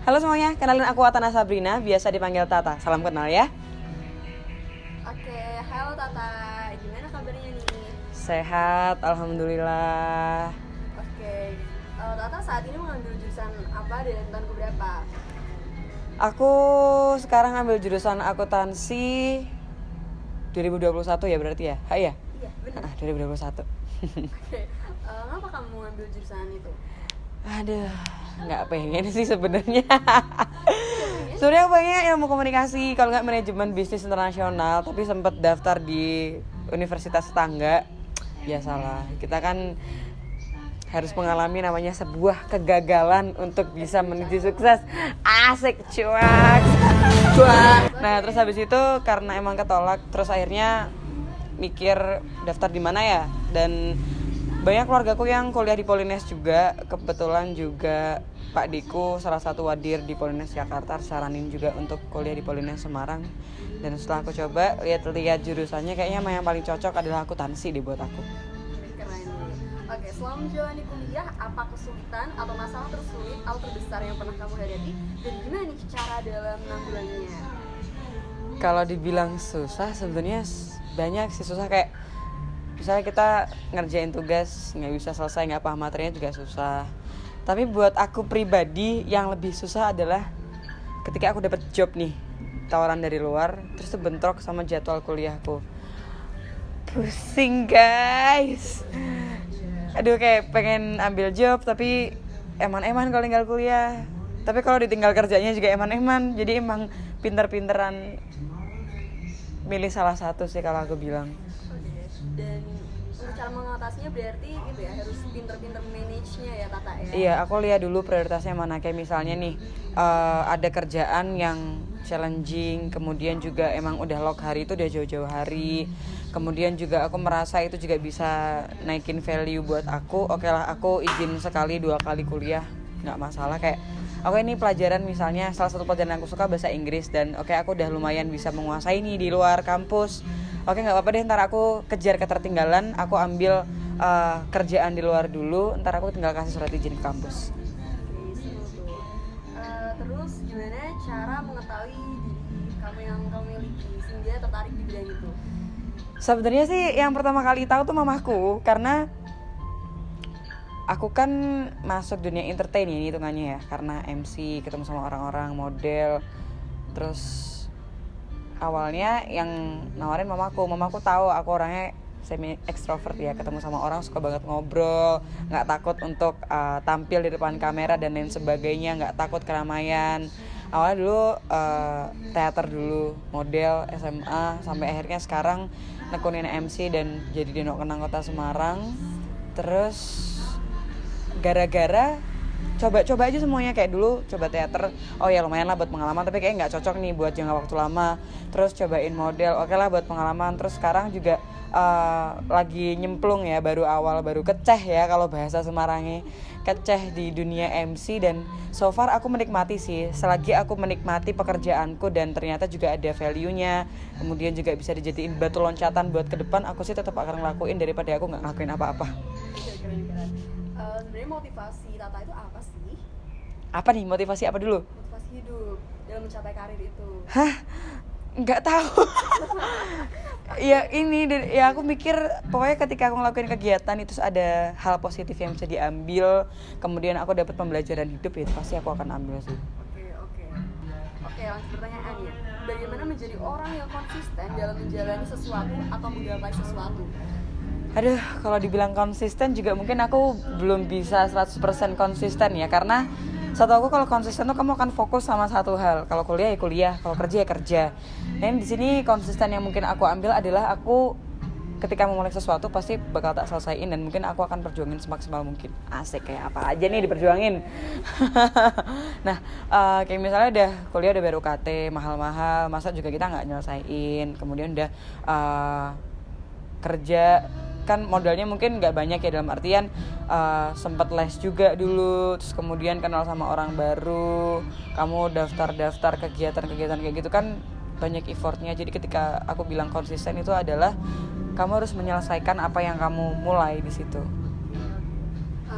Halo semuanya, kenalin aku Atana Sabrina, biasa dipanggil Tata. Salam kenal ya. Oke, halo Tata, gimana kabarnya nih? Sehat, alhamdulillah. Oke, Tata saat ini mengambil jurusan apa dan tahun keberapa? Aku sekarang ambil jurusan akuntansi 2021 ya berarti ya? Iya. Iya, benar. 2021. Oke, ngapa kamu ambil jurusan itu? Aduh, nggak pengen sih sebenarnya. Sebenarnya aku pengen ilmu komunikasi, kalau nggak manajemen bisnis internasional, tapi sempat daftar di universitas tetangga. Biasalah, kita kan harus mengalami namanya sebuah kegagalan untuk bisa menuju sukses. Asik cuak. Nah terus habis itu karena emang ketolak, terus akhirnya mikir daftar di mana ya. Dan banyak keluargaku yang kuliah di Polines juga. Kebetulan juga Pak Diku salah satu wadir di Polines Jakarta saranin juga untuk kuliah di Polines Semarang. Dan setelah aku coba lihat-lihat jurusannya, kayaknya yang paling cocok adalah akuntansi deh buat aku. Keren nih. Oke, selama menjalani kuliah, apa kesulitan atau masalah tersulit atau terbesar yang pernah kamu hadapi? Dan gimana nih cara dalam menanggulanginya? Kalau dibilang susah, sebenarnya banyak sih susah. Kayak misalnya kita ngerjain tugas nggak bisa selesai, nggak paham materinya juga susah. Tapi buat aku pribadi yang lebih susah adalah ketika aku dapat job nih, tawaran dari luar, terus tuh bentrok sama jadwal kuliahku. Pusing guys. Aduh, kayak pengen ambil job tapi eman-eman kalau tinggal kuliah. Tapi kalau ditinggal kerjanya juga eman-eman. Jadi emang pinter-pinteran milih salah satu sih kalau aku bilang. Dan untuk cara mengatasinya berarti gitu ya, harus pinter-pinter manage-nya ya Tata ya? Iya, aku lihat dulu prioritasnya mana. Kayak misalnya nih, ada kerjaan yang challenging, kemudian juga emang udah lock hari itu udah jauh-jauh hari. Kemudian juga aku merasa itu juga bisa naikin value buat aku. Oke lah, aku izin sekali 2 kali kuliah, nggak masalah. Kayak oke, ini pelajaran misalnya salah satu pelajaran yang aku suka bahasa Inggris, dan oke aku udah lumayan bisa menguasai nih di luar kampus. Oke, nggak apa-apa deh, ntar aku kejar ketertinggalan, aku ambil kerjaan di luar dulu, ntar aku tinggal kasih surat izin ke kampus. Oke, seru tuh. Terus gimana cara mengetahui diri kamu yang kamu miliki sehingga tertarik di bidang itu? Sebenarnya sih yang pertama kali tahu tuh mamaku, karena aku kan masuk dunia entertain ini hitungannya ya, karena MC, ketemu sama orang-orang, model. Terus awalnya yang nawarin mamaku tahu aku orangnya semi ekstrovert ya, ketemu sama orang suka banget ngobrol, nggak takut untuk tampil di depan kamera dan lain sebagainya, nggak takut keramaian. Awalnya dulu teater dulu, model SMA, sampai akhirnya sekarang nekunin MC dan jadi Denok Kenang Kota Semarang. Terus gara-gara coba-coba aja semuanya, kayak dulu coba teater, oh ya lumayan lah buat pengalaman, tapi kayak nggak cocok nih buat jangka waktu lama. Terus cobain model, oke lah buat pengalaman. Terus sekarang juga lagi nyemplung ya, baru keceh ya kalau bahasa Semarangnya, keceh di dunia MC. Dan so far aku menikmati sih, selagi aku menikmati pekerjaanku dan ternyata juga ada value-nya, kemudian juga bisa dijadiin batu loncatan buat ke depan, aku sih tetap akan ngelakuin daripada aku nggak ngelakuin apa-apa. Keren-keren. Sebenarnya motivasi Tata itu apa sih? Apa nih motivasi apa dulu? Motivasi hidup dalam mencapai karir itu. Hah? Nggak tahu. Ya ini, ya aku mikir pokoknya ketika aku ngelakuin kegiatan itu ada hal positif yang bisa diambil, kemudian aku dapat pembelajaran hidup, ya pasti aku akan ambil sih. Oke, langsung pertanyaannya. Bagaimana menjadi orang yang konsisten dalam menjalani sesuatu atau menggapai sesuatu? Aduh, kalau dibilang konsisten juga mungkin aku belum bisa 100% konsisten ya, karena satu aku kalau konsisten tuh kamu akan fokus sama satu hal. Kalau kuliah ya kuliah, kalau kerja ya kerja. Dan di sini konsisten yang mungkin aku ambil adalah aku ketika memulai sesuatu pasti bakal tak selesaiin, dan mungkin aku akan perjuangin semaksimal mungkin. Asik, kayak apa aja nih diperjuangin. Nah, kayak misalnya udah kuliah udah bayar UKT mahal-mahal, masa juga kita nggak nyelesain. Kemudian udah kerja kan modalnya mungkin nggak banyak ya, dalam artian sempat les juga dulu, terus kemudian kenal sama orang baru, kamu daftar kegiatan kayak gitu kan banyak effortnya. Jadi ketika aku bilang konsisten itu adalah kamu harus menyelesaikan apa yang kamu mulai di situ.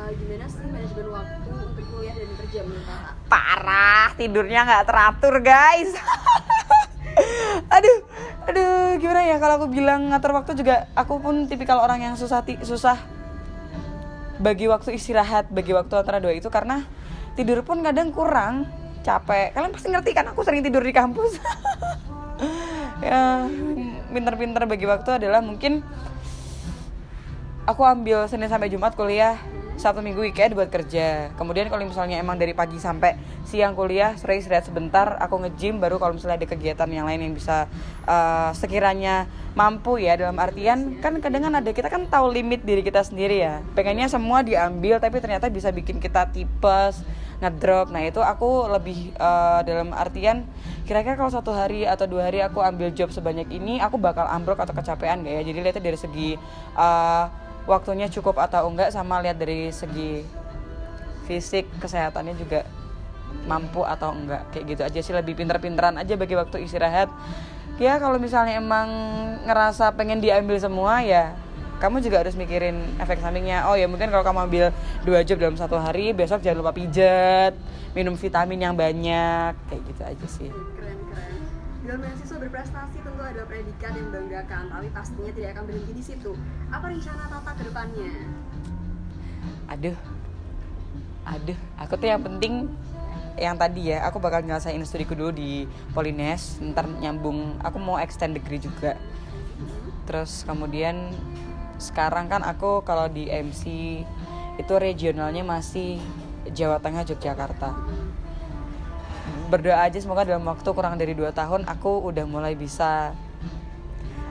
Gimana sih manajemen waktu untuk kuliah dan kerja menurut kakak? Parah, tidurnya nggak teratur guys. aduh gimana ya kalau aku bilang ngatur waktu juga. Aku pun tipikal orang yang susah bagi waktu istirahat, bagi waktu antara dua itu, karena tidur pun kadang kurang, capek. Kalian pasti ngerti kan, aku sering tidur di kampus. Ya, pinter-pinter bagi waktu adalah mungkin aku ambil Senin sampai Jumat kuliah, Sabtu Minggu weekend buat kerja. Kemudian kalau misalnya emang dari pagi sampai siang kuliah, sering istirahat sebentar, aku nge-gym. Baru kalau misalnya ada kegiatan yang lain yang bisa sekiranya mampu ya, dalam artian kan kadang ada, kita kan tahu limit diri kita sendiri ya. Pengennya semua diambil tapi ternyata bisa bikin kita tipes, ngedrop. Nah itu aku lebih dalam artian kira-kira kalau 1 hari atau 2 hari aku ambil job sebanyak ini, aku bakal ambruk atau kecapean gak ya. Jadi lihatnya dari segi waktunya cukup atau enggak, sama lihat dari segi fisik, kesehatannya juga mampu atau enggak. Kayak gitu aja sih, lebih pinter-pinteran aja bagi waktu istirahat. Ya kalau misalnya emang ngerasa pengen diambil semua ya, kamu juga harus mikirin efek sampingnya. Oh ya mungkin kalau kamu ambil 2 job dalam 1 hari, besok jangan lupa pijat, minum vitamin yang banyak. Kayak gitu aja sih. Keren. Dalam mahasiswa berprestasi tentu adalah predikat yang membanggakan, tapi pastinya tidak akan berhenti di situ. Apa rencana Tata ke depannya? Aduh, aku tuh yang penting yang tadi ya, aku bakal nyelesain studiku dulu di Polines, ntar nyambung, aku mau extend degree juga. Terus kemudian sekarang kan aku kalau di MC itu regionalnya masih Jawa Tengah, Yogyakarta. Berdoa aja semoga dalam waktu kurang dari 2 tahun aku udah mulai bisa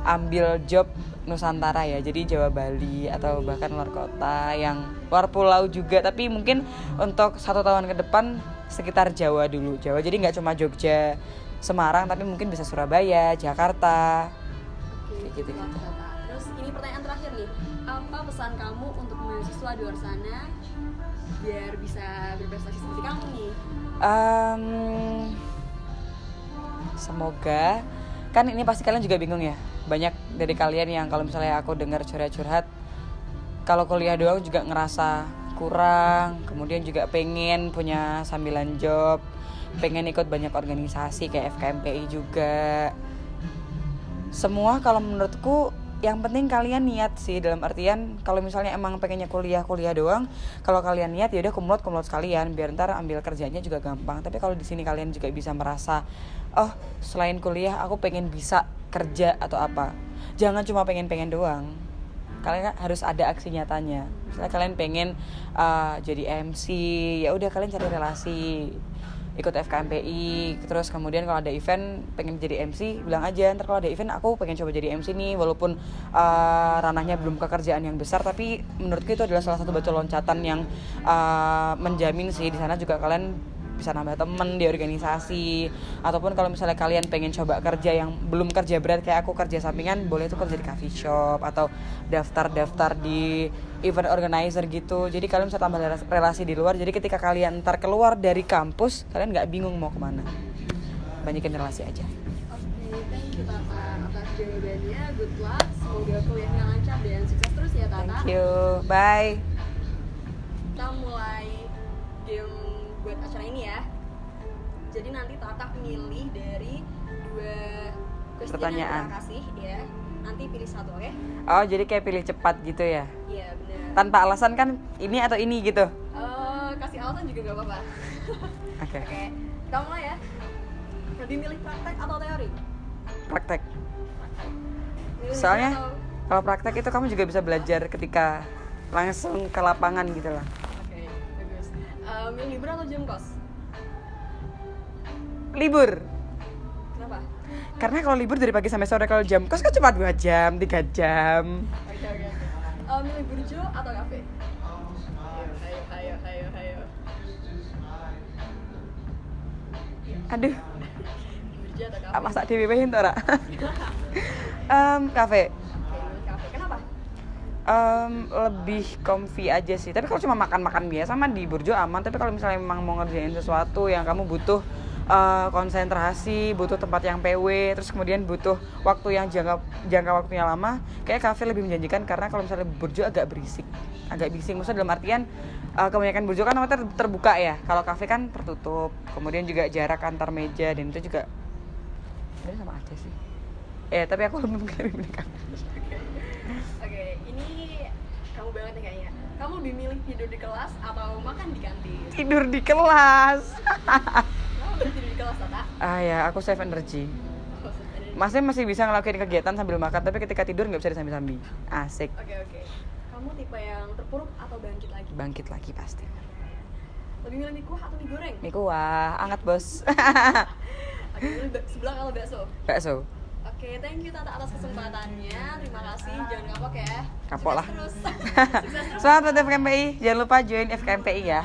ambil job Nusantara ya, jadi Jawa, Bali, atau bahkan luar kota, yang luar pulau juga. Tapi mungkin untuk 1 tahun ke depan sekitar Jawa dulu, Jawa. Jadi nggak cuma Jogja, Semarang, tapi mungkin bisa Surabaya, Jakarta. Oke, Kayak gitu. Terus ini pertanyaan terakhir nih, apa pesan kamu untuk mahasiswa di luar sana biar bisa berprestasi seperti kamu nih? Semoga, kan ini pasti kalian juga bingung ya, banyak dari kalian yang kalau misalnya aku dengar curhat-curhat, kalau kuliah doang juga ngerasa kurang, kemudian juga pengen punya sambilan job, pengen ikut banyak organisasi kayak FKMPI juga. Semua kalau menurutku yang penting kalian niat sih, dalam artian kalau misalnya emang pengennya kuliah doang, kalau kalian niat ya udah kumlot sekalian, biar ntar ambil kerjanya juga gampang. Tapi kalau di sini kalian juga bisa merasa, oh selain kuliah aku pengen bisa kerja atau apa, jangan cuma pengen doang, kalian harus ada aksi nyatanya. Misalnya kalian pengen jadi MC, ya udah kalian cari relasi, ikut FKMPI. Terus kemudian kalau ada event pengen jadi MC, bilang aja, ntar kalau ada event aku pengen coba jadi MC nih, walaupun ranahnya belum pekerjaan yang besar, tapi menurutku itu adalah salah satu batu loncatan yang menjamin sih di sana juga kalian bisa nambah temen di organisasi. Ataupun kalau misalnya kalian pengen coba kerja yang belum kerja berat kayak aku, kerja sampingan, boleh tuh kerja di coffee shop atau daftar di event organizer gitu. Jadi kalian bisa tambah relasi di luar. Jadi ketika kalian ntar keluar dari kampus, kalian gak bingung mau kemana. Banyakin relasi aja. Oke, thank you Tata atas jawabannya. Good luck, semoga kuliahnya lancar dan sukses terus ya Tata. Thank you, bye. Kita mulai game buat acara ini ya. Jadi nanti Tata milih dari 2 question pertanyaan yang kita kasih ya. Nanti pilih 1, oke? Oh, jadi kayak pilih cepat gitu ya? Iya, benar. Tanpa alasan kan ini atau ini gitu? Kasih alasan juga gak apa-apa. Oke. Oke, kita mulai ya. Lebih milih praktek atau teori? Praktek. Milih Soalnya atau... kalau praktek itu kamu juga bisa belajar ketika langsung ke lapangan gitu lah. Oke, bagus. Milih libur atau jam kos? Libur. Kenapa? Karena kalau libur dari pagi sampai sore, kalau jam kos kan cuma 2 jam, 3 jam. Oke. Milih burjo atau kafe? Ayo. Aduh, Burjo atau kafe? masak DWP itu ora? Kafe. Oke, milih kafe. Kenapa? Lebih comfy aja sih. Tapi kalau cuma makan biasa mah di burjo aman. Tapi kalau misalnya memang mau ngerjain sesuatu yang kamu butuh konsentrasi, butuh tempat yang PW, terus kemudian butuh waktu yang jangka waktunya lama. Kayak kafe lebih menjanjikan karena kalau misalnya burjo agak berisik, agak bising. Maksudnya dalam artian kebanyakan burjo kan namanya terbuka ya. Kalau kafe kan tertutup. Kemudian juga jarak antar meja dan itu juga sebenarnya sama aja sih. Tapi aku lebih milih kafe. Oke, ini kamu banget nih kayaknya. Kamu lebih milih tidur di kelas atau makan di kantin? Tidur di kelas. Kamu lebih tidur di kelas, Tata? Ya, aku save energy. Masnya masih bisa ngelakuin kegiatan sambil makan, tapi ketika tidur nggak bisa disambi-sambi. Asik. Oke. Kamu tipe yang terpuruk atau bangkit lagi? Bangkit lagi pasti. Lebih milih mie kuah atau mie goreng? Mie kuah, anget bos. Oke, milih sebelah kalau bakso? Bakso. Oke, thank you Tata atas kesempatannya. Terima kasih, jangan kapok ya. Kapok lah. Sukses terus. Sukses terus. Selamat FKMPI, jangan lupa join FKMPI ya.